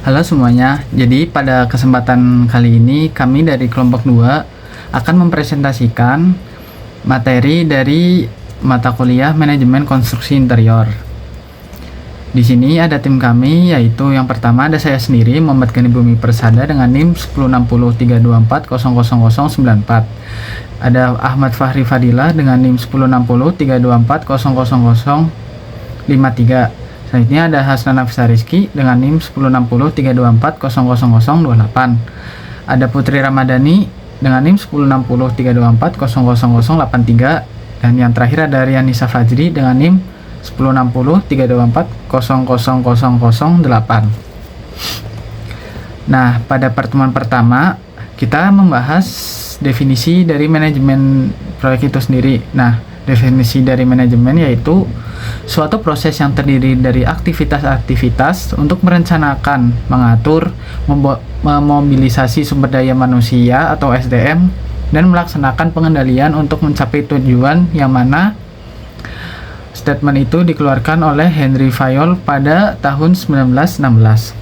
Halo semuanya, jadi pada kesempatan kali ini kami dari kelompok 2 akan mempresentasikan materi dari mata kuliah Manajemen Konstruksi Interior. Di sini ada tim kami, yaitu yang pertama ada saya sendiri, Muhammad Gani Bumi Persada dengan NIM 10603240094. Ada Ahmad Fahri Fadilah dengan NIM 10603240053. Selanjutnya ada Hasnan Nafisa Rizky dengan NIM 10603240028. Ada Putri Ramadhani dengan NIM 10603240083. Dan yang terakhir ada Rianisa Fajri dengan NIM 10603240008. Nah, pada pertemuan pertama kita membahas definisi dari manajemen proyek itu sendiri. Nah, definisi dari manajemen yaitu suatu proses yang terdiri dari aktivitas-aktivitas untuk merencanakan, mengatur, memobilisasi sumber daya manusia atau SDM, dan melaksanakan pengendalian untuk mencapai tujuan, yang mana statement itu dikeluarkan oleh Henry Fayol pada tahun 1916.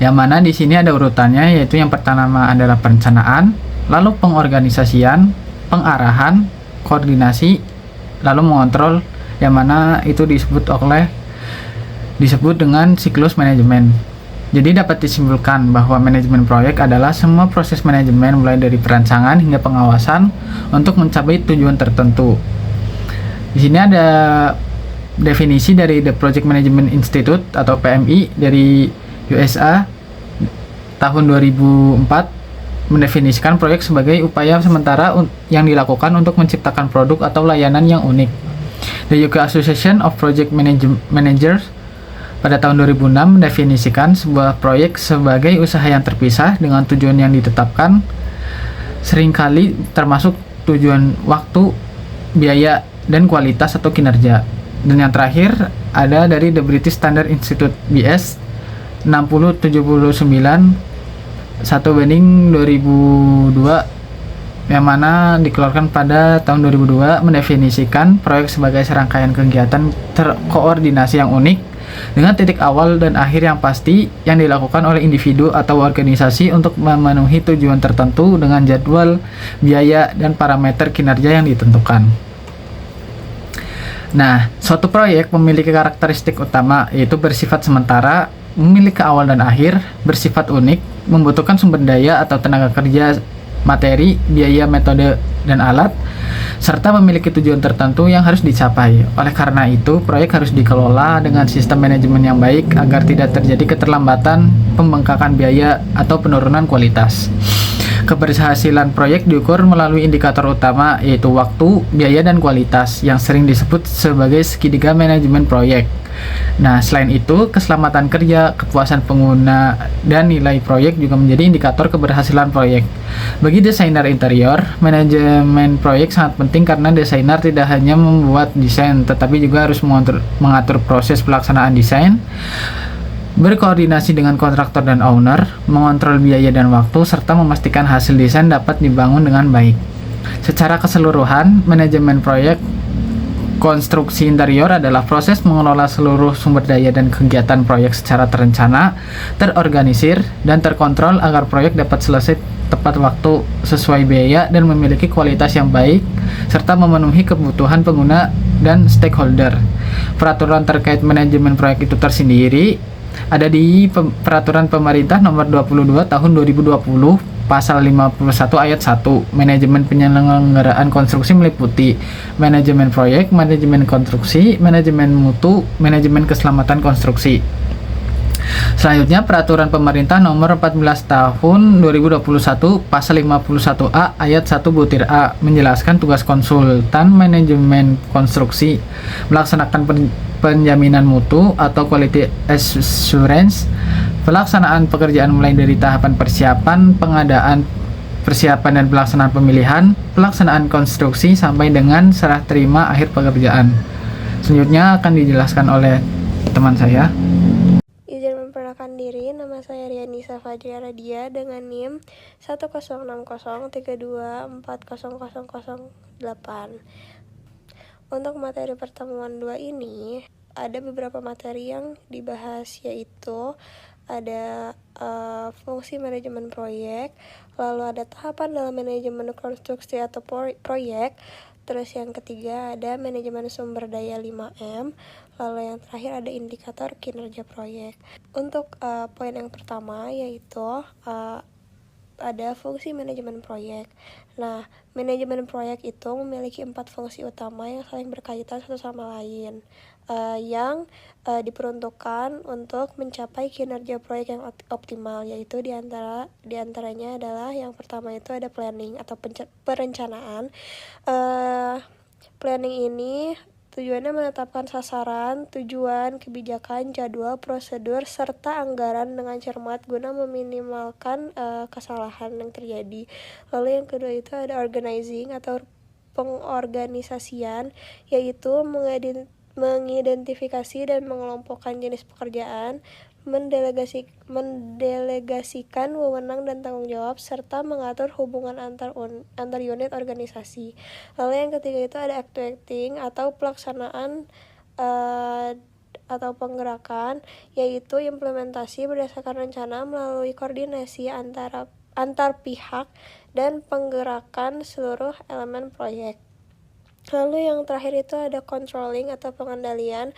Yang mana di sini ada urutannya, yaitu yang pertama adalah perencanaan, lalu pengorganisasian, pengarahan, koordinasi, lalu mengontrol, yang mana itu disebut dengan siklus manajemen. Jadi dapat disimpulkan bahwa manajemen proyek adalah semua proses manajemen mulai dari perancangan hingga pengawasan untuk mencapai tujuan tertentu. Di sini ada definisi dari The Project Management Institute atau PMI dari USA tahun 2004, mendefinisikan proyek sebagai upaya sementara yang dilakukan untuk menciptakan produk atau layanan yang unik. The UK Association of Project Managers pada tahun 2006 mendefinisikan sebuah proyek sebagai usaha yang terpisah dengan tujuan yang ditetapkan, seringkali termasuk tujuan waktu, biaya, dan kualitas atau kinerja. Dan yang terakhir ada dari The British Standard Institute BS 6079 1/2002, yang mana dikeluarkan pada tahun 2002, mendefinisikan proyek sebagai serangkaian kegiatan terkoordinasi yang unik dengan titik awal dan akhir yang pasti yang dilakukan oleh individu atau organisasi untuk memenuhi tujuan tertentu dengan jadwal, biaya, dan parameter kinerja yang ditentukan. Nah, suatu proyek memiliki karakteristik utama, yaitu bersifat sementara, memiliki awal dan akhir, bersifat unik, membutuhkan sumber daya atau tenaga kerja, materi, biaya, metode, dan alat, serta memiliki tujuan tertentu yang harus dicapai. Oleh karena itu, proyek harus dikelola dengan sistem manajemen yang baik agar tidak terjadi keterlambatan, pembengkakan biaya, atau penurunan kualitas. Keberhasilan proyek diukur melalui indikator utama, yaitu waktu, biaya, dan kualitas, yang sering disebut sebagai segitiga manajemen proyek. Nah, selain itu, keselamatan kerja, kepuasan pengguna, dan nilai proyek juga menjadi indikator keberhasilan proyek. Bagi desainer interior, manajemen proyek sangat penting karena desainer tidak hanya membuat desain, tetapi juga harus mengatur proses pelaksanaan desain, berkoordinasi dengan kontraktor dan owner, mengontrol biaya dan waktu, serta memastikan hasil desain dapat dibangun dengan baik. Secara keseluruhan, manajemen proyek konstruksi interior adalah proses mengelola seluruh sumber daya dan kegiatan proyek secara terencana, terorganisir, dan terkontrol agar proyek dapat selesai tepat waktu, sesuai biaya, dan memiliki kualitas yang baik, serta memenuhi kebutuhan pengguna dan stakeholder. Peraturan terkait manajemen proyek itu tersendiri ada di Peraturan Pemerintah Nomor 22 Tahun 2020, Pasal 51 Ayat 1. Manajemen penyelenggaraan konstruksi meliputi manajemen proyek, manajemen konstruksi, manajemen mutu, manajemen keselamatan konstruksi. Selanjutnya, Peraturan Pemerintah Nomor 14 Tahun 2021, Pasal 51A Ayat 1 butir A menjelaskan tugas konsultan manajemen konstruksi melaksanakan penjaminan mutu atau quality assurance, pelaksanaan pekerjaan mulai dari tahapan persiapan, pengadaan, persiapan dan pelaksanaan pemilihan, pelaksanaan konstruksi sampai dengan serah terima akhir pekerjaan. Selanjutnya akan dijelaskan oleh teman saya. Izin memperkenalkan diri, nama saya Rianisa Fajri Aradia dengan NIM 10603240008. Untuk materi pertemuan 2 ini, ada beberapa materi yang dibahas, yaitu ada fungsi manajemen proyek, lalu ada tahapan dalam manajemen konstruksi atau proyek, terus yang ketiga ada manajemen sumber daya 5M, lalu yang terakhir ada indikator kinerja proyek. Untuk poin yang pertama yaitu ada fungsi manajemen proyek. Nah, manajemen proyek itu memiliki 4 fungsi utama yang saling berkaitan satu sama lain, yang diperuntukkan untuk mencapai kinerja proyek yang optimal, yaitu diantaranya adalah yang pertama itu ada planning atau perencanaan. Planning ini tujuannya menetapkan sasaran, tujuan, kebijakan, jadwal, prosedur, serta anggaran dengan cermat guna meminimalkan kesalahan yang terjadi. Lalu yang kedua itu ada organizing atau pengorganisasian, yaitu mengidentifikasi dan mengelompokkan jenis pekerjaan, mendelegasikan wewenang dan tanggung jawab, serta mengatur hubungan antar unit organisasi. Lalu yang ketiga itu ada acting atau pelaksanaan atau penggerakan, yaitu implementasi berdasarkan rencana melalui koordinasi antar pihak dan penggerakan seluruh elemen proyek. Lalu yang terakhir itu ada controlling atau pengendalian,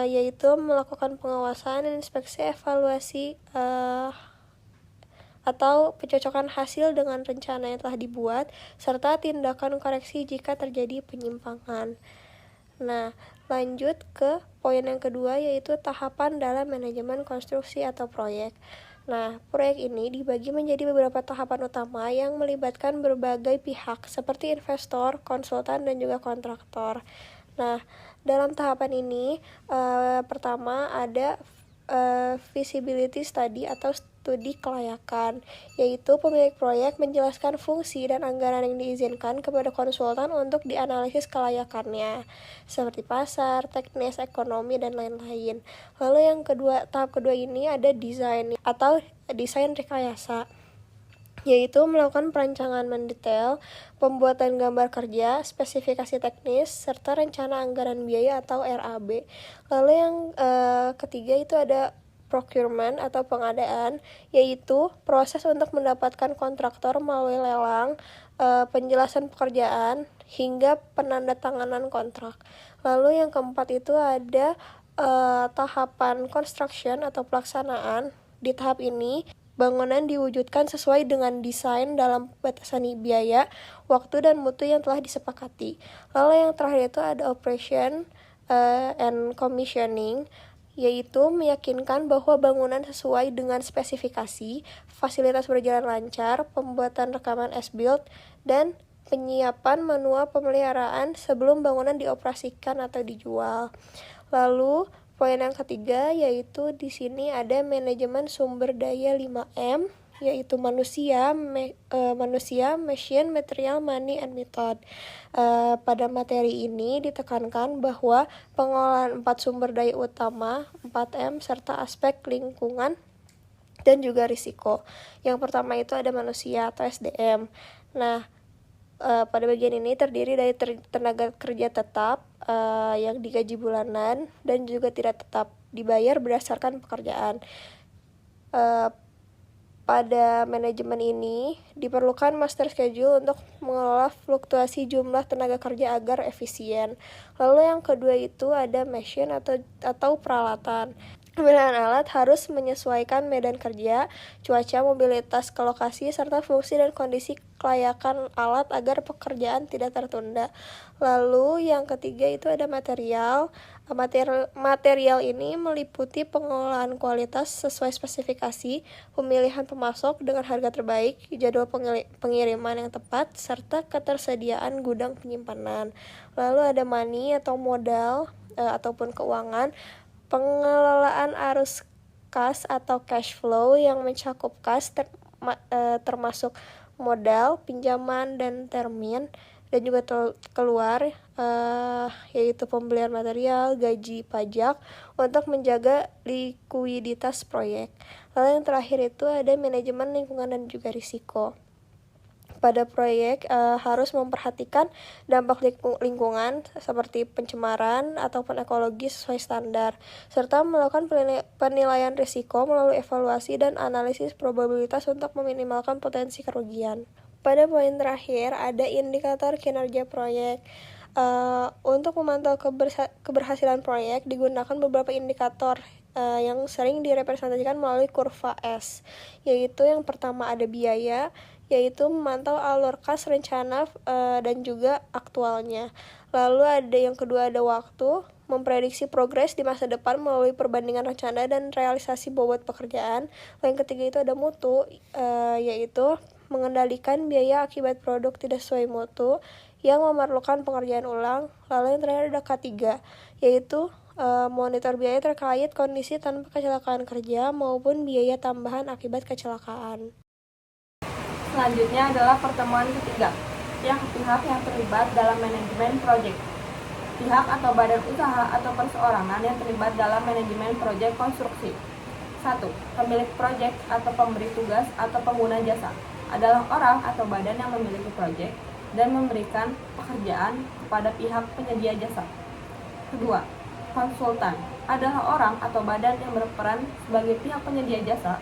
yaitu melakukan pengawasan, inspeksi, evaluasi, atau pencocokan hasil dengan rencana yang telah dibuat, serta tindakan koreksi jika terjadi penyimpangan. Nah, lanjut ke poin yang kedua, yaitu tahapan dalam manajemen konstruksi atau proyek. Nah, proyek ini dibagi menjadi beberapa tahapan utama yang melibatkan berbagai pihak seperti investor, konsultan, dan juga kontraktor. Nah, dalam tahapan ini pertama ada feasibility study atau studi kelayakan, yaitu pemilik proyek menjelaskan fungsi dan anggaran yang diizinkan kepada konsultan untuk dianalisis kelayakannya, seperti pasar, teknis, ekonomi, dan lain-lain. Lalu yang kedua, tahap kedua ini ada desain atau desain rekayasa, yaitu melakukan perancangan mendetail, pembuatan gambar kerja, spesifikasi teknis, serta rencana anggaran biaya atau RAB. Lalu yang ketiga itu ada procurement atau pengadaan, yaitu proses untuk mendapatkan kontraktor melalui lelang, penjelasan pekerjaan, hingga penandatanganan kontrak. Lalu yang keempat itu ada tahapan construction atau pelaksanaan. Di tahap ini, bangunan diwujudkan sesuai dengan desain dalam batasan biaya, waktu, dan mutu yang telah disepakati. Lalu yang terakhir itu ada operation and commissioning, yaitu meyakinkan bahwa bangunan sesuai dengan spesifikasi, fasilitas berjalan lancar, pembuatan rekaman as-built, dan penyiapan manual pemeliharaan sebelum bangunan dioperasikan atau dijual. Lalu poin yang ketiga yaitu di sini ada manajemen sumber daya 5M, yaitu manusia, machine, material, money, and method. Pada materi ini ditekankan bahwa pengolahan 4 sumber daya utama, 4M, serta aspek lingkungan dan juga risiko. Yang pertama itu ada manusia atau SDM. Nah, pada bagian ini terdiri dari tenaga kerja tetap yang digaji bulanan dan juga tidak tetap dibayar berdasarkan pekerjaan. Pada manajemen ini diperlukan master schedule untuk mengelola fluktuasi jumlah tenaga kerja agar efisien. Lalu yang kedua itu ada machine atau peralatan. Pemilihan alat harus menyesuaikan medan kerja, cuaca, mobilitas ke lokasi, serta fungsi dan kondisi kelayakan alat agar pekerjaan tidak tertunda. Lalu yang ketiga itu ada material. Material ini meliputi pengolahan kualitas sesuai spesifikasi, pemilihan pemasok dengan harga terbaik, jadwal pengiriman yang tepat, serta ketersediaan gudang penyimpanan. Lalu ada money atau modal ataupun keuangan. Pengelolaan arus kas atau cash flow yang mencakup kas termasuk modal, pinjaman, dan termin, dan juga keluar, yaitu pembelian material, gaji, pajak, untuk menjaga likuiditas proyek. Lalu yang terakhir itu ada manajemen lingkungan dan juga risiko. pada proyek harus memperhatikan dampak lingkungan seperti pencemaran ataupun ekologi sesuai standar, serta melakukan penilaian risiko melalui evaluasi dan analisis probabilitas untuk meminimalkan potensi kerugian. Pada poin terakhir, ada indikator kinerja proyek. Untuk memantau keberhasilan proyek digunakan beberapa indikator yang sering direpresentasikan melalui kurva S, yaitu yang pertama ada biaya, yaitu memantau alur kas rencana dan juga aktualnya. Lalu ada yang kedua ada waktu, memprediksi progres di masa depan melalui perbandingan rencana dan realisasi bobot pekerjaan. Yang ketiga itu ada mutu, yaitu mengendalikan biaya akibat produk tidak sesuai mutu yang memerlukan pengerjaan ulang. Lalu yang terakhir ada K3, yaitu monitor biaya terkait kondisi tanpa kecelakaan kerja maupun biaya tambahan akibat kecelakaan. Selanjutnya adalah pertemuan ketiga, pihak-pihak yang terlibat dalam manajemen proyek. Pihak atau badan usaha atau perseorangan yang terlibat dalam manajemen proyek konstruksi. 1. Pemilik proyek atau pemberi tugas atau pengguna jasa adalah orang atau badan yang memiliki proyek dan memberikan pekerjaan kepada pihak penyedia jasa. Kedua, konsultan adalah orang atau badan yang berperan sebagai pihak penyedia jasa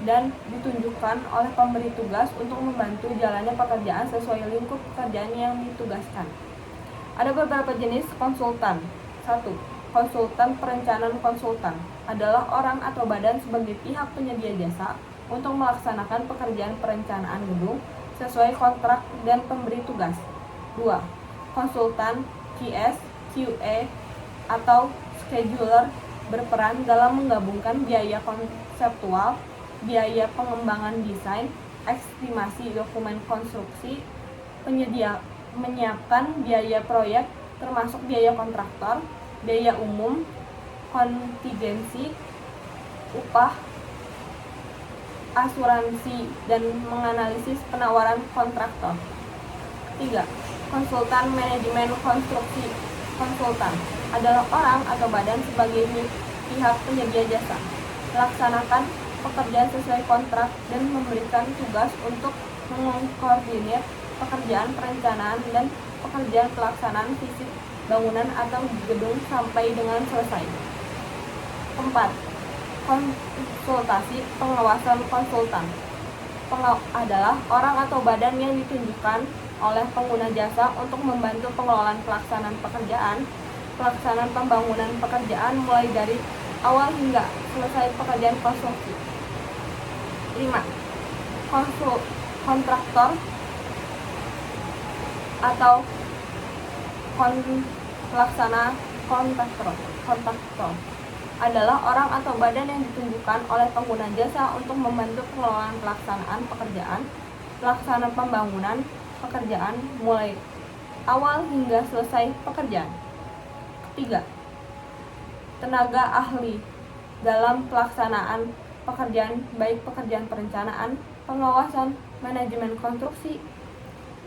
dan ditunjukkan oleh pemberi tugas untuk membantu jalannya pekerjaan sesuai lingkup pekerjaan yang ditugaskan. Ada beberapa jenis konsultan. 1. Konsultan perencanaan. Konsultan adalah orang atau badan sebagai pihak penyedia jasa untuk melaksanakan pekerjaan perencanaan gedung sesuai kontrak dan pemberi tugas. 2. Konsultan QS, QA, atau scheduler berperan dalam menggabungkan biaya konseptual, biaya pengembangan desain, estimasi dokumen konstruksi, menyiapkan biaya proyek termasuk biaya kontraktor, biaya umum, kontingensi, upah, asuransi, dan menganalisis penawaran kontraktor. 3. Konsultan manajemen konstruksi. Konsultan adalah orang atau badan sebagai pihak penyedia jasa, melaksanakan pekerjaan sesuai kontrak dan memberikan tugas untuk mengkoordinir pekerjaan perencanaan dan pekerjaan pelaksanaan fisik bangunan atau gedung sampai dengan selesai. 4. Konsultasi pengawasan. Konsultan adalah orang atau badan yang ditunjukkan oleh pengguna jasa untuk membantu pengelolaan pelaksanaan pekerjaan, pelaksanaan pembangunan pekerjaan mulai dari awal hingga selesai pekerjaan konstruksi. 5. Kontraktor atau pelaksana kontraktor adalah orang atau badan yang ditunjukkan oleh pengguna jasa untuk membantu pengelolaan pelaksanaan pekerjaan, pelaksanaan pembangunan pekerjaan mulai awal hingga selesai pekerjaan. 3. Tenaga ahli dalam pelaksanaan pekerjaan, baik pekerjaan perencanaan, pengawasan, manajemen konstruksi,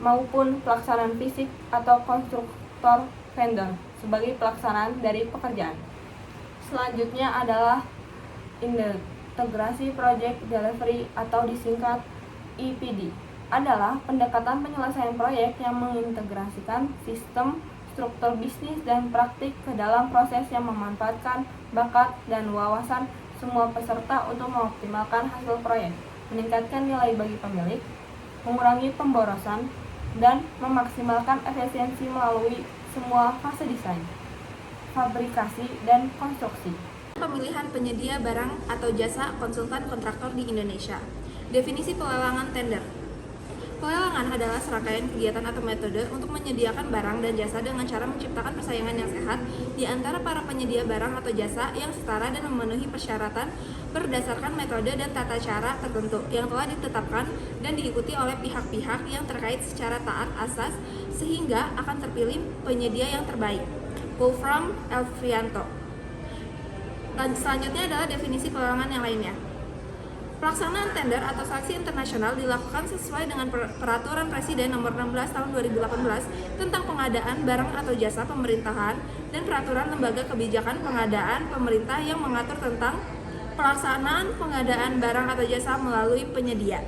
maupun pelaksanaan fisik atau konstruktor vendor sebagai pelaksanaan dari pekerjaan. Selanjutnya adalah integrasi project delivery atau disingkat IPD. Adalah pendekatan penyelesaian proyek yang mengintegrasikan sistem, struktur bisnis, dan praktik ke dalam proses yang memanfaatkan bakat dan wawasan semua peserta untuk mengoptimalkan hasil proyek, meningkatkan nilai bagi pemilik, mengurangi pemborosan, dan memaksimalkan efisiensi melalui semua fase desain, fabrikasi, dan konstruksi. Pemilihan penyedia barang atau jasa konsultan kontraktor di Indonesia. Definisi pelelangan tender. Pelelangan adalah serangkaian kegiatan atau metode untuk menyediakan barang dan jasa dengan cara menciptakan persaingan yang sehat di antara para penyedia barang atau jasa yang setara dan memenuhi persyaratan berdasarkan metode dan tata cara tertentu yang telah ditetapkan dan diikuti oleh pihak-pihak yang terkait secara taat asas sehingga akan terpilih penyedia yang terbaik. Wolfram Elfrianto. Selanjutnya adalah definisi pelelangan yang lainnya. Pelaksanaan tender atau seleksi internasional dilakukan sesuai dengan Peraturan Presiden Nomor 16 Tahun 2018 tentang pengadaan barang atau jasa pemerintahan dan Peraturan Lembaga Kebijakan Pengadaan Pemerintah yang mengatur tentang pelaksanaan pengadaan barang atau jasa melalui penyedia.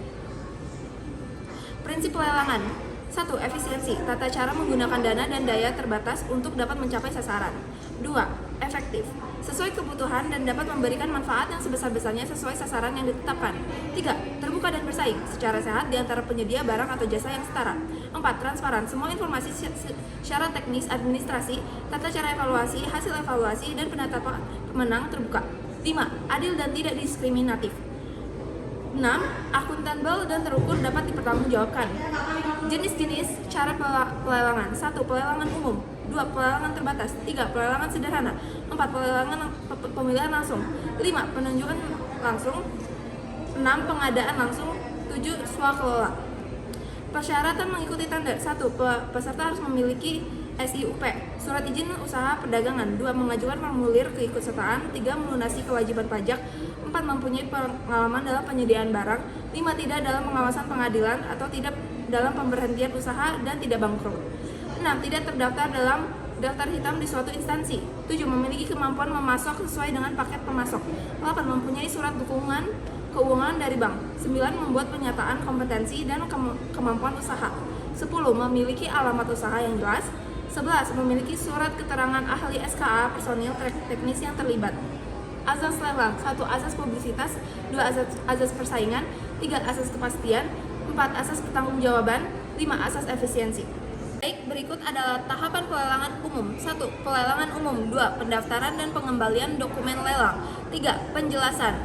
Prinsip pelelangan. 1. Efisiensi, tata cara menggunakan dana dan daya terbatas untuk dapat mencapai sasaran. 2. Efektif, sesuai kebutuhan dan dapat memberikan manfaat yang sebesar-besarnya sesuai sasaran yang ditetapkan. 3. Terbuka dan bersaing, secara sehat di antara penyedia barang atau jasa yang setara. 4. Transparan, semua informasi syarat teknis, administrasi, tata cara evaluasi, hasil evaluasi, dan penetapan pemenang terbuka. 5. Adil dan tidak diskriminatif. 6. Akuntabel dan terukur dapat dipertanggungjawabkan. Jenis-jenis cara pelelangan. 1. Pelelangan umum. 2. Pelelangan terbatas. 3. Pelelangan sederhana. 4. Pelelangan pemilihan langsung. 5. Penunjukan langsung. 6. Pengadaan langsung. 7. Swakelola. Persyaratan mengikuti tender. 1. Peserta harus memiliki SIUP, surat izin usaha perdagangan. 2. Mengajukan formulir keikutsertaan. 3. Melunasi kewajiban pajak. 4. Mempunyai pengalaman dalam penyediaan barang. 5. Tidak dalam pengawasan pengadilan atau tidak dalam pemberhentian usaha dan tidak bangkrut. 6. Tidak terdaftar dalam daftar hitam di suatu instansi. 7. Memiliki kemampuan memasok sesuai dengan paket pemasok. 8. Mempunyai surat dukungan keuangan dari bank. 9. Membuat pernyataan kompetensi dan kemampuan usaha. 10. Memiliki alamat usaha yang jelas. 11. Memiliki surat keterangan ahli SKA personil teknis yang terlibat. Azas lelang. 1. Azas publisitas. 2. Azas persaingan. 3. Asas kepastian. 4. Asas pertanggungjawaban. 5. Asas efisiensi. Baik, berikut adalah tahapan pelelangan umum. 1. Pelelangan umum. 2. Pendaftaran dan pengembalian dokumen lelang. 3. Penjelasan.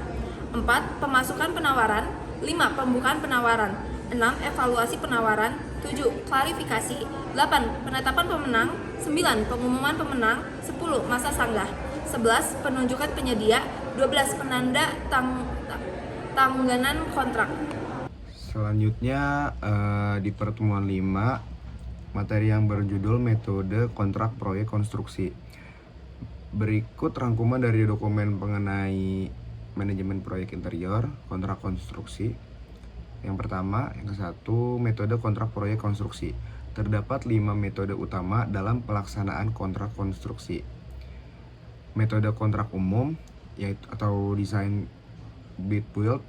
4. Pemasukan penawaran. 5. Pembukaan penawaran. 6. Evaluasi penawaran. 7. Klarifikasi. 8. Penetapan pemenang. 9. Pengumuman pemenang. 10. Masa sanggah. 11. Penunjukan penyedia. 12. Penanda tangganan kontrak. Selanjutnya di pertemuan 5, materi yang berjudul metode kontrak proyek konstruksi. Berikut rangkuman dari dokumen mengenai manajemen proyek interior, kontrak konstruksi. Yang pertama, yang ke-1, metode kontrak proyek konstruksi. Terdapat 5 metode utama dalam pelaksanaan kontrak konstruksi. Metode kontrak umum, yaitu atau design bid build,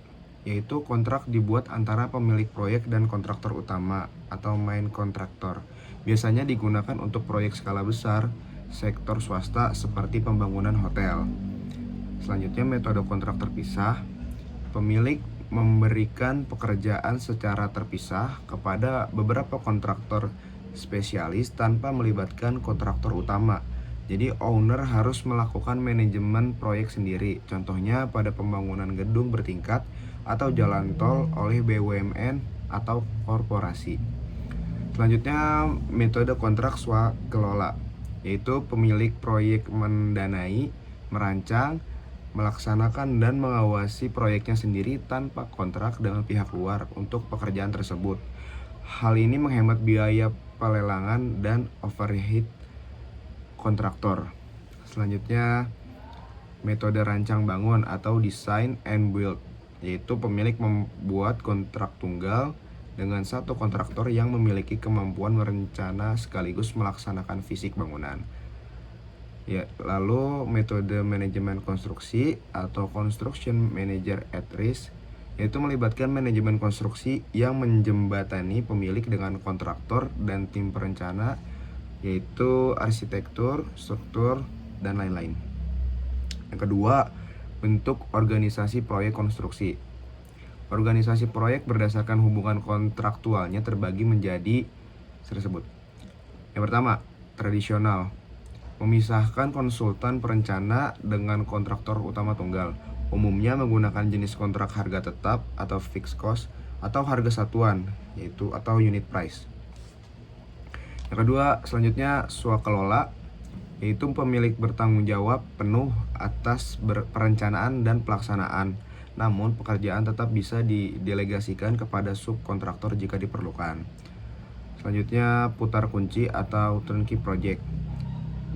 yaitu kontrak dibuat antara pemilik proyek dan kontraktor utama atau main kontraktor. Biasanya digunakan untuk proyek skala besar, sektor swasta seperti pembangunan hotel. Selanjutnya, metode kontrak terpisah. Pemilik memberikan pekerjaan secara terpisah kepada beberapa kontraktor spesialis tanpa melibatkan kontraktor utama. Jadi owner harus melakukan manajemen proyek sendiri. Contohnya pada pembangunan gedung bertingkat atau jalan tol oleh BUMN atau korporasi. Selanjutnya, metode kontrak swakelola, yaitu pemilik proyek mendanai, merancang, melaksanakan dan mengawasi proyeknya sendiri tanpa kontrak dengan pihak luar untuk pekerjaan tersebut. Hal ini menghemat biaya pelelangan dan overhead kontraktor. Selanjutnya, metode rancang bangun atau design and build, yaitu pemilik membuat kontrak tunggal dengan satu kontraktor yang memiliki kemampuan merencana sekaligus melaksanakan fisik bangunan. Ya, lalu metode manajemen konstruksi atau construction manager at risk, yaitu melibatkan manajemen konstruksi yang menjembatani pemilik dengan kontraktor dan tim perencana, yaitu arsitektur, struktur, dan lain-lain. Yang kedua, bentuk organisasi proyek konstruksi. Organisasi proyek berdasarkan hubungan kontraktualnya terbagi menjadi tersebut. Yang pertama, tradisional, memisahkan konsultan perencana dengan kontraktor utama tunggal. Umumnya menggunakan jenis kontrak harga tetap atau fixed cost atau harga satuan, yaitu atau unit price. Yang kedua, selanjutnya swakelola, yaitu pemilik bertanggung jawab penuh atas perencanaan dan pelaksanaan. Namun pekerjaan tetap bisa didelegasikan kepada subkontraktor jika diperlukan. Selanjutnya, putar kunci atau turnkey project,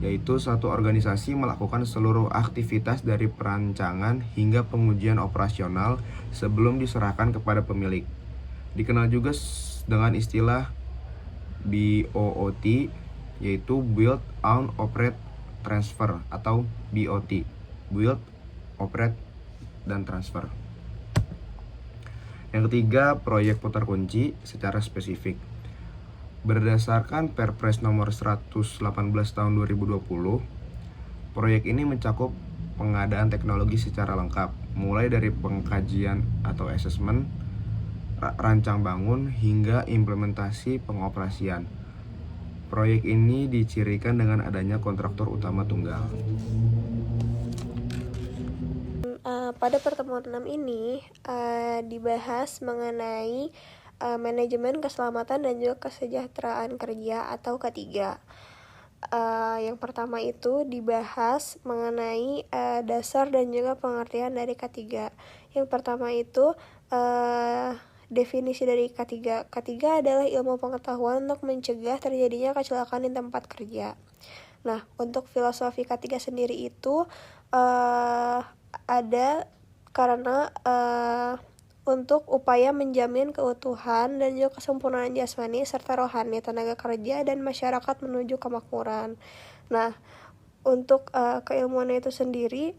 yaitu satu organisasi melakukan seluruh aktivitas dari perancangan hingga pengujian operasional sebelum diserahkan kepada pemilik. Dikenal juga dengan istilah BOOT, yaitu Build, Own, Operate, Transfer atau BOT, Build, Operate, dan Transfer. Yang ketiga, proyek putar kunci secara spesifik. Berdasarkan Perpres nomor 118 tahun 2020, proyek ini mencakup pengadaan teknologi secara lengkap, mulai dari pengkajian atau asesmen, rancang bangun, hingga implementasi pengoperasian. Proyek ini dicirikan dengan adanya kontraktor utama tunggal. Pada pertemuan 6 ini dibahas mengenai manajemen keselamatan dan juga kesejahteraan kerja atau K3. Yang pertama itu dibahas mengenai dasar dan juga pengertian dari K3. Yang pertama itu definisi dari K3. K3 adalah ilmu pengetahuan untuk mencegah terjadinya kecelakaan di tempat kerja. Nah, untuk filosofi K3 sendiri itu ada karena untuk upaya menjamin keutuhan dan juga kesempurnaan jasmani serta rohani tenaga kerja dan masyarakat menuju kemakmuran. Nah, untuk keilmuan itu sendiri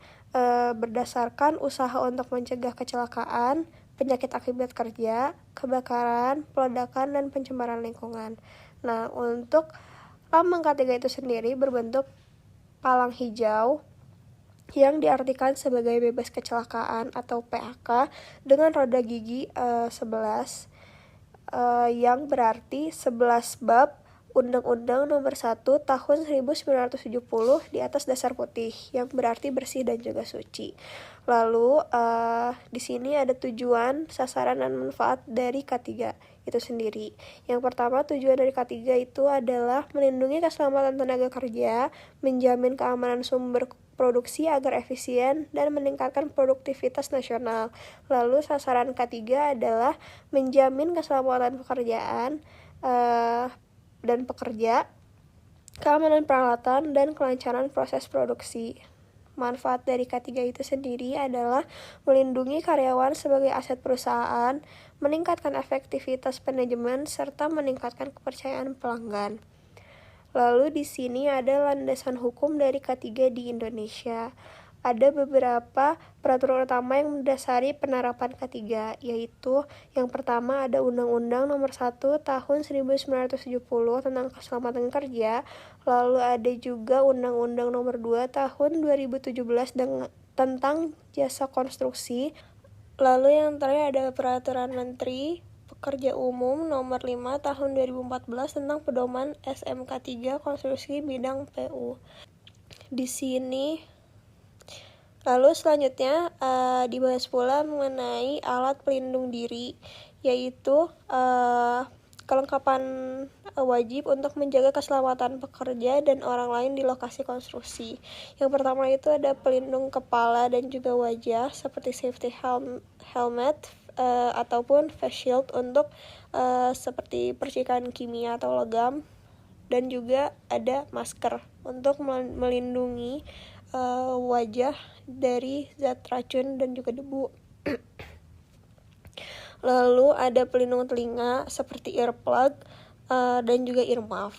berdasarkan usaha untuk mencegah kecelakaan, penyakit akibat kerja, kebakaran, peledakan, dan pencemaran lingkungan. Nah, untuk lambang K3 itu sendiri berbentuk palang hijau yang diartikan sebagai bebas kecelakaan atau PHK dengan roda gigi 11 yang berarti 11 bab Undang-Undang Nomor 1 Tahun 1970 di atas dasar putih yang berarti bersih dan juga suci. Lalu di sini ada tujuan, sasaran, dan manfaat dari K3 itu sendiri. Yang pertama, tujuan dari K3 itu adalah melindungi keselamatan tenaga kerja, menjamin keamanan sumber produksi agar efisien, dan meningkatkan produktivitas nasional. Lalu sasaran K3 adalah menjamin keselamatan pekerjaan dan pekerja, keamanan peralatan, dan kelancaran proses produksi. Manfaat dari K3 itu sendiri adalah melindungi karyawan sebagai aset perusahaan, meningkatkan efektivitas manajemen, serta meningkatkan kepercayaan pelanggan. Lalu di sini ada landasan hukum dari K3 di Indonesia. Ada beberapa peraturan utama yang mendasari penerapan K3, yaitu yang pertama ada Undang-Undang Nomor 1 Tahun 1970 tentang keselamatan kerja, lalu ada juga Undang-Undang Nomor 2 Tahun 2017 tentang jasa konstruksi, lalu yang terakhir ada Peraturan Menteri Pekerja Umum Nomor 5 Tahun 2014 tentang pedoman SMK 3 konstruksi bidang PU. Di sini lalu selanjutnya dibahas pula mengenai alat pelindung diri, yaitu kelengkapan wajib untuk menjaga keselamatan pekerja dan orang lain di lokasi konstruksi. Yang pertama itu ada pelindung kepala dan juga wajah seperti safety helmet ataupun face shield untuk seperti percikan kimia atau logam, dan juga ada masker untuk melindungi wajah dari zat racun dan juga debu. Lalu ada pelindung telinga seperti earplug dan juga earmuff.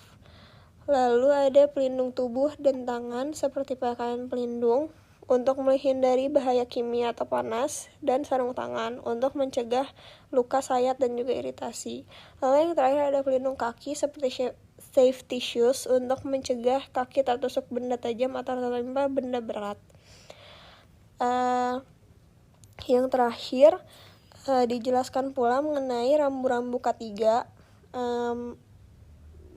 Lalu ada pelindung tubuh dan tangan seperti pakaian pelindung untuk menghindari bahaya kimia atau panas, dan sarung tangan untuk mencegah luka sayat dan juga iritasi. Lalu yang terakhir ada pelindung kaki seperti safety shoes untuk mencegah kaki tertusuk benda tajam atau tertimpa benda berat. Yang terakhir dijelaskan pula mengenai rambu-rambu K3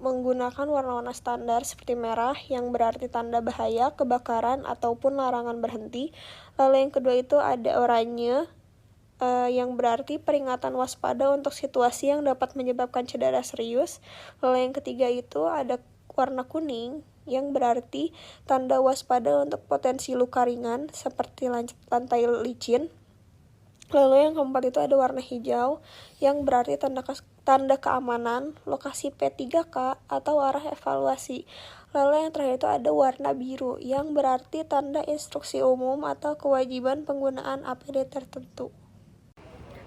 menggunakan warna-warna standar seperti merah yang berarti tanda bahaya, kebakaran, ataupun larangan berhenti. Lalu yang kedua itu ada oranye yang berarti peringatan waspada untuk situasi yang dapat menyebabkan cedera serius. Lalu yang ketiga itu ada warna kuning yang berarti tanda waspada untuk potensi luka ringan seperti lantai licin. Lalu yang keempat itu ada warna hijau yang berarti tanda keamanan, lokasi P3K atau arah evaluasi. Lalu yang terakhir itu ada warna biru yang berarti tanda instruksi umum atau kewajiban penggunaan APD tertentu.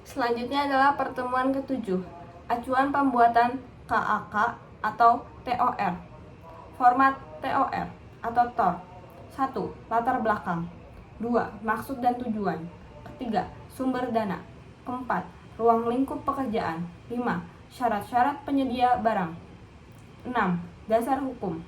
Selanjutnya adalah pertemuan ke-7, acuan pembuatan KAK atau TOR. Format TOR atau TOR. 1. Latar belakang. 2. Maksud dan tujuan. 3. Sumber dana. 4. ruang lingkup pekerjaan. 5. Syarat-syarat penyedia barang. 6. Dasar hukum.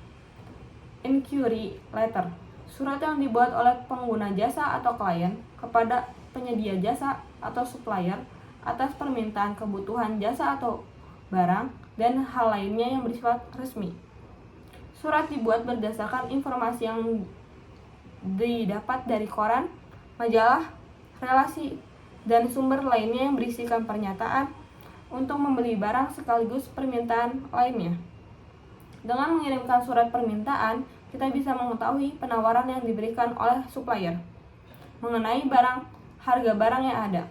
Inquiry letter. Surat yang dibuat oleh pengguna jasa atau klien kepada penyedia jasa atau supplier atas permintaan kebutuhan jasa atau barang dan hal lainnya yang bersifat resmi. Surat dibuat berdasarkan informasi yang didapat dari koran, majalah, relasi, dan sumber lainnya yang berisikan pernyataan untuk membeli barang sekaligus permintaan lainnya. Dengan mengirimkan surat permintaan, kita bisa mengetahui penawaran yang diberikan oleh supplier mengenai harga barang yang ada.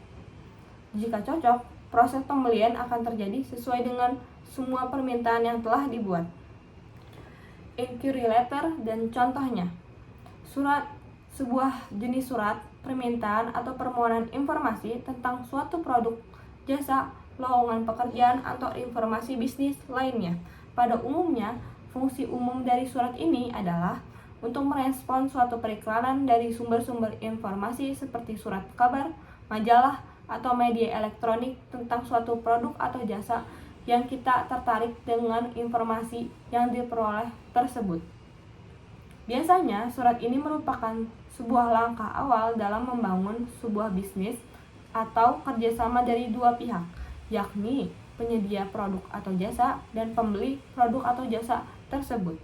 Jika cocok, proses pembelian akan terjadi sesuai dengan semua permintaan yang telah dibuat. Inquiry letter dan contohnya. Sebuah jenis surat permintaan atau permohonan informasi tentang suatu produk, jasa, lowongan pekerjaan atau informasi bisnis lainnya. Pada umumnya, fungsi umum dari surat ini adalah untuk merespons suatu periklanan dari sumber-sumber informasi seperti surat kabar, majalah, atau media elektronik tentang suatu produk atau jasa yang kita tertarik dengan informasi yang diperoleh tersebut. Biasanya, surat ini merupakan sebuah langkah awal dalam membangun sebuah bisnis atau kerjasama dari dua pihak, yakni penyedia produk atau jasa dan pembeli produk atau jasa tersebut.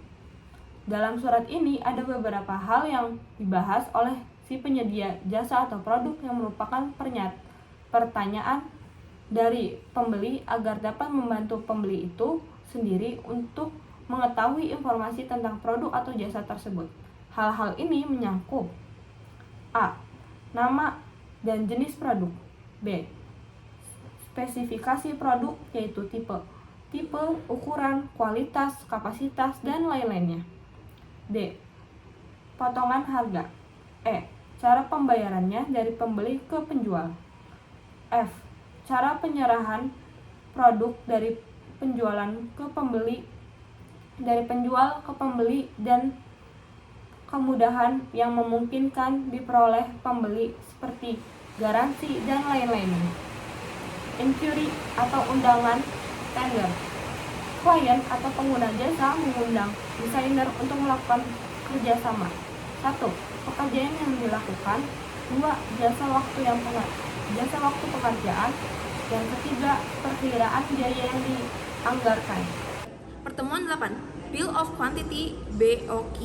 Dalam surat ini ada beberapa hal yang dibahas oleh si penyedia jasa atau produk yang merupakan pertanyaan dari pembeli agar dapat membantu pembeli itu sendiri untuk mengetahui informasi tentang produk atau jasa tersebut. Hal-hal ini menyangkut A. Nama dan jenis produk. B. Spesifikasi produk yaitu tipe, ukuran, kualitas, kapasitas, dan lain-lainnya. D. Potongan harga. E. Cara pembayarannya dari pembeli ke penjual. F. Cara penyerahan produk dari penjual ke pembeli dan kemudahan yang memungkinkan diperoleh pembeli seperti garansi dan lain-lainnya. Inquiry atau undangan tender. Klien atau pengguna jasa mengundang desainer untuk melakukan kerjasama. 1. Pekerjaan yang dilakukan. 2. Jasa waktu pekerjaan. Yang ketiga, perkiraan biaya yang dianggarkan. Pertemuan 8. Bill of Quantity (BOQ).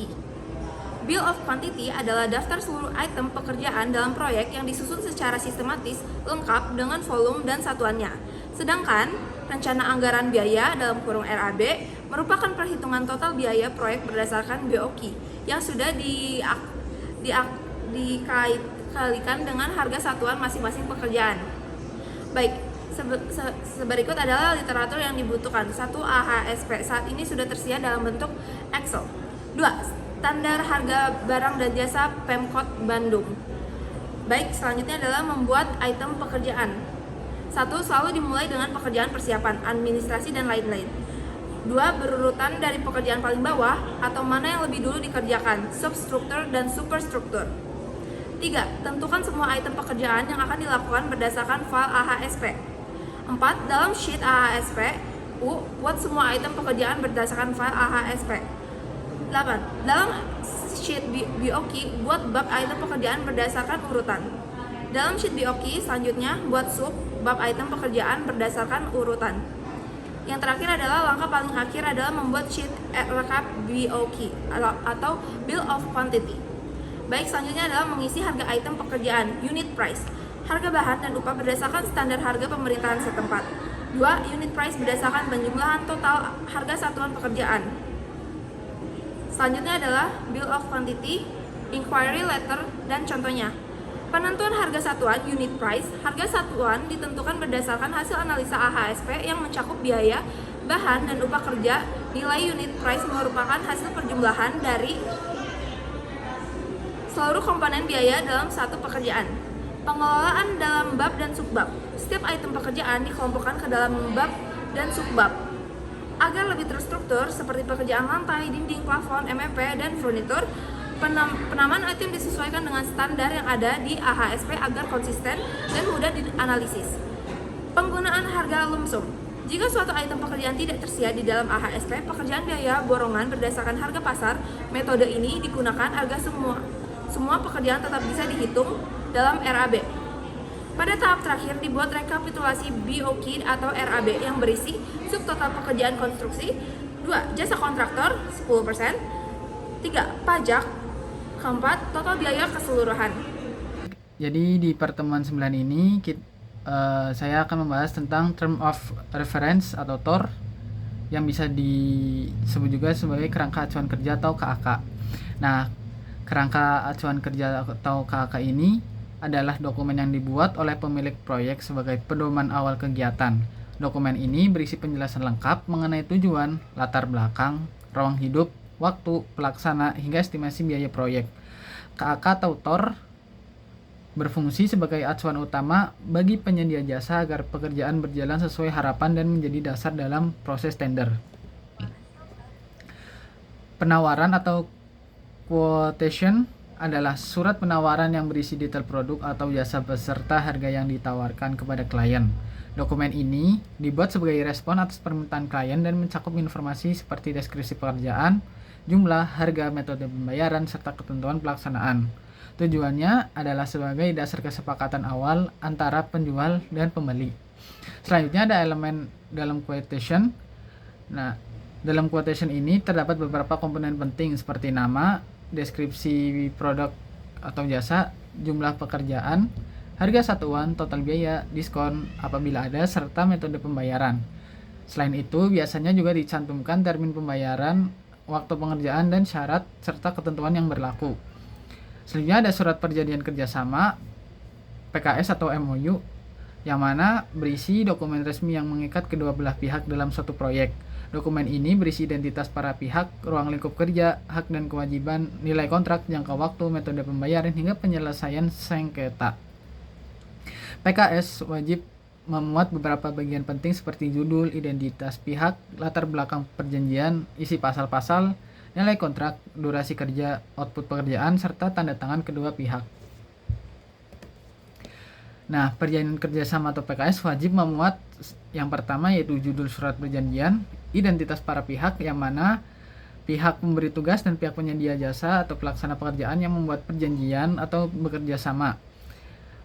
Bill of Quantity adalah daftar seluruh item pekerjaan dalam proyek yang disusun secara sistematis, lengkap dengan volume dan satuannya. Sedangkan rencana anggaran biaya (RAB) merupakan perhitungan total biaya proyek berdasarkan BOQ yang sudah dikalikan dengan harga satuan masing-masing pekerjaan. Baik, seberikut adalah literatur yang dibutuhkan. 1. AHSP saat ini sudah tersedia dalam bentuk Excel. 2. Standar harga barang dan jasa Pemkot Bandung. Baik, selanjutnya adalah membuat item pekerjaan. 1. Selalu dimulai dengan pekerjaan persiapan, administrasi, dan lain-lain. 2. Berurutan dari pekerjaan paling bawah atau mana yang lebih dulu dikerjakan, substruktur dan superstruktur. 3. Tentukan semua item pekerjaan yang akan dilakukan berdasarkan file AHSP. 4. Dalam sheet AHSP, buat semua item pekerjaan berdasarkan file AHSP. 8. Dalam sheet BOQ, buat bab item pekerjaan berdasarkan urutan. Dalam sheet BOQ selanjutnya, buat sub bab item pekerjaan berdasarkan urutan. Yang terakhir adalah langkah paling akhir adalah membuat sheet rekap BOQ atau Bill of Quantity. Baik, selanjutnya adalah mengisi harga item pekerjaan, unit price. Harga bahan dan upah berdasarkan standar harga pemerintahan setempat. 2. Unit price berdasarkan penjumlahan total harga satuan pekerjaan. Selanjutnya adalah Bill of Quantity, Inquiry Letter, dan contohnya. Penentuan harga satuan, unit price. Harga satuan ditentukan berdasarkan hasil analisa AHSP yang mencakup biaya, bahan, dan upah kerja. Nilai unit price merupakan hasil perjumlahan dari seluruh komponen biaya dalam satu pekerjaan. Pengelolaan dalam bab dan subbab. Setiap item pekerjaan dikelompokkan ke dalam bab dan subbab agar lebih terstruktur seperti pekerjaan lantai, dinding, plafon, MEP, dan furnitur. Penamaan item disesuaikan dengan standar yang ada di AHSP agar konsisten dan mudah dianalisis. Penggunaan harga lump sum. Jika suatu item pekerjaan tidak tersedia di dalam AHSP, pekerjaan biaya borongan berdasarkan harga pasar, metode ini digunakan agar semua pekerjaan tetap bisa dihitung dalam RAB. Pada tahap terakhir dibuat rekapitulasi BOQ atau RAB yang berisi subtotal pekerjaan konstruksi, 2. Jasa kontraktor 10%, 3. Pajak, keempat total biaya keseluruhan. Jadi di pertemuan 9 ini saya akan membahas tentang Term of Reference atau TOR yang bisa disebut juga sebagai kerangka acuan kerja atau KAK. Nah, kerangka acuan kerja atau KAK ini adalah dokumen yang dibuat oleh pemilik proyek sebagai pedoman awal kegiatan. Dokumen ini berisi penjelasan lengkap mengenai tujuan, latar belakang, ruang hidup, waktu, pelaksana, hingga estimasi biaya proyek. KAK atau TOR berfungsi sebagai acuan utama bagi penyedia jasa agar pekerjaan berjalan sesuai harapan dan menjadi dasar dalam proses tender. Penawaran atau quotation adalah surat penawaran yang berisi detail produk atau jasa beserta harga yang ditawarkan kepada klien. Dokumen ini dibuat sebagai respon atas permintaan klien dan mencakup informasi seperti deskripsi pekerjaan, jumlah, harga, metode pembayaran, serta ketentuan pelaksanaan. Tujuannya adalah sebagai dasar kesepakatan awal antara penjual dan pembeli. Selanjutnya ada elemen dalam quotation. Nah, dalam quotation ini terdapat beberapa komponen penting seperti nama, deskripsi produk atau jasa, jumlah pekerjaan, harga satuan, total biaya, diskon apabila ada, serta metode pembayaran. Selain itu, biasanya juga dicantumkan termin pembayaran, waktu pengerjaan, dan syarat serta ketentuan yang berlaku. Selanjutnya ada surat perjanjian kerjasama PKS atau MOU yang mana berisi dokumen resmi yang mengikat kedua belah pihak dalam suatu proyek. Dokumen ini berisi identitas para pihak, ruang lingkup kerja, hak dan kewajiban, nilai kontrak, jangka waktu, metode pembayaran, hingga penyelesaian sengketa. PKS wajib memuat beberapa bagian penting seperti judul, identitas pihak, latar belakang perjanjian, isi pasal-pasal, nilai kontrak, durasi kerja, output pekerjaan, serta tanda tangan kedua pihak. Nah, perjanjian kerjasama atau PKS wajib memuat yang pertama yaitu judul surat perjanjian, identitas para pihak yang mana pihak pemberi tugas dan pihak penyedia jasa atau pelaksana pekerjaan yang membuat perjanjian atau bekerja sama.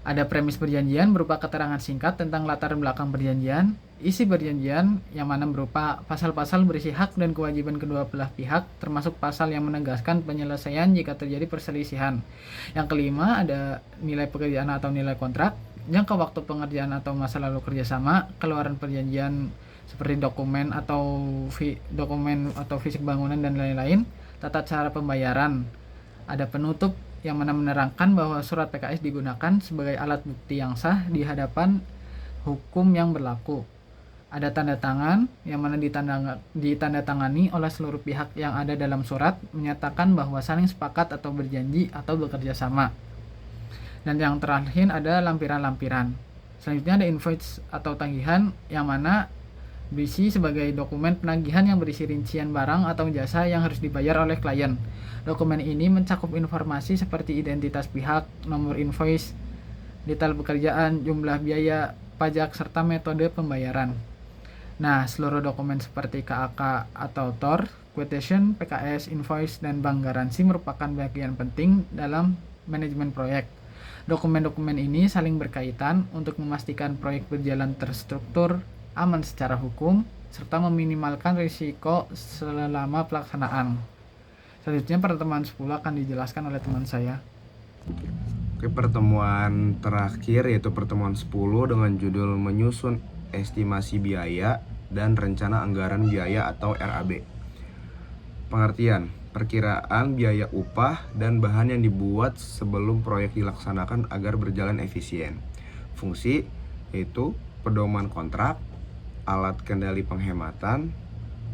Ada premis perjanjian berupa keterangan singkat tentang latar belakang perjanjian, isi perjanjian yang mana berupa pasal-pasal berisi hak dan kewajiban kedua belah pihak, termasuk pasal yang menegaskan penyelesaian jika terjadi perselisihan. Yang kelima ada nilai pekerjaan atau nilai kontrak, jangka waktu pengerjaan atau masa lalu kerjasama, keluaran perjanjian seperti dokumen atau fisik bangunan dan lain-lain, tata cara pembayaran. Ada penutup yang mana menerangkan bahwa surat PKS digunakan sebagai alat bukti yang sah di hadapan hukum yang berlaku. Ada tanda tangan yang mana ditandatangani oleh seluruh pihak yang ada dalam surat menyatakan bahwa saling sepakat atau berjanji atau bekerja sama. Dan yang terakhir ada lampiran-lampiran. Selanjutnya ada invoice atau tagihan yang mana berisi sebagai dokumen penagihan yang berisi rincian barang atau jasa yang harus dibayar oleh klien. Dokumen ini mencakup informasi seperti identitas pihak, nomor invoice, detail pekerjaan, jumlah biaya, pajak, serta metode pembayaran. Nah, seluruh dokumen seperti KAK atau TOR, quotation, PKS, invoice, dan bank garansi merupakan bagian penting dalam manajemen proyek. Dokumen-dokumen ini saling berkaitan untuk memastikan proyek berjalan terstruktur, aman secara hukum, serta meminimalkan risiko selama pelaksanaan. Selanjutnya pertemuan 10 akan dijelaskan oleh teman saya. Oke, pertemuan terakhir yaitu pertemuan 10 dengan judul menyusun estimasi biaya dan rencana anggaran biaya atau RAB. Pengertian, perkiraan biaya upah dan bahan yang dibuat sebelum proyek dilaksanakan agar berjalan efisien. Fungsi yaitu pedoman kontrak, alat kendali penghematan,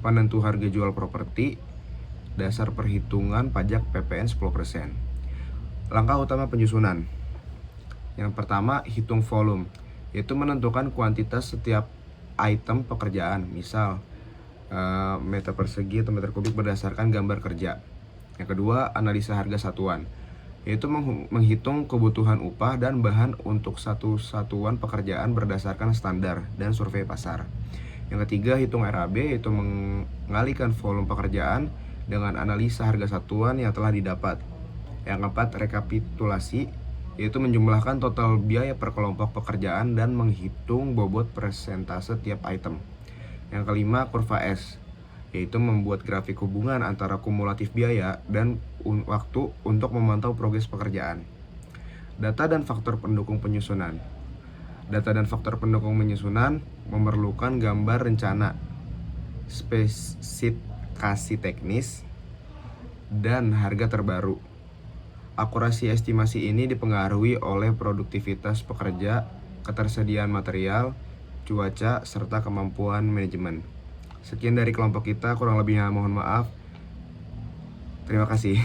penentu harga jual properti, dasar perhitungan pajak PPN 10%. Langkah utama penyusunan. Yang pertama, hitung volume, yaitu menentukan kuantitas setiap item pekerjaan, misal meter persegi atau meter kubik berdasarkan gambar kerja. Yang kedua, analisa harga satuan. yaitu menghitung kebutuhan upah dan bahan untuk satu satuan pekerjaan berdasarkan standar dan survei pasar. Yang ketiga, hitung RAB, yaitu mengalihkan volume pekerjaan dengan analisa harga satuan yang telah didapat. Yang keempat, rekapitulasi, yaitu menjumlahkan total biaya per kelompok pekerjaan dan menghitung bobot persentase tiap item. Yang kelima, kurva S, yaitu membuat grafik hubungan antara kumulatif biaya dan waktu untuk memantau progres pekerjaan. Data dan faktor pendukung penyusunan. Data dan faktor pendukung penyusunan memerlukan gambar rencana, spesifikasi teknis, dan harga terbaru. Akurasi estimasi ini dipengaruhi oleh produktivitas pekerja, ketersediaan material, cuaca, serta kemampuan manajemen. Sekian dari kelompok kita, kurang lebihnya mohon maaf. Terima kasih.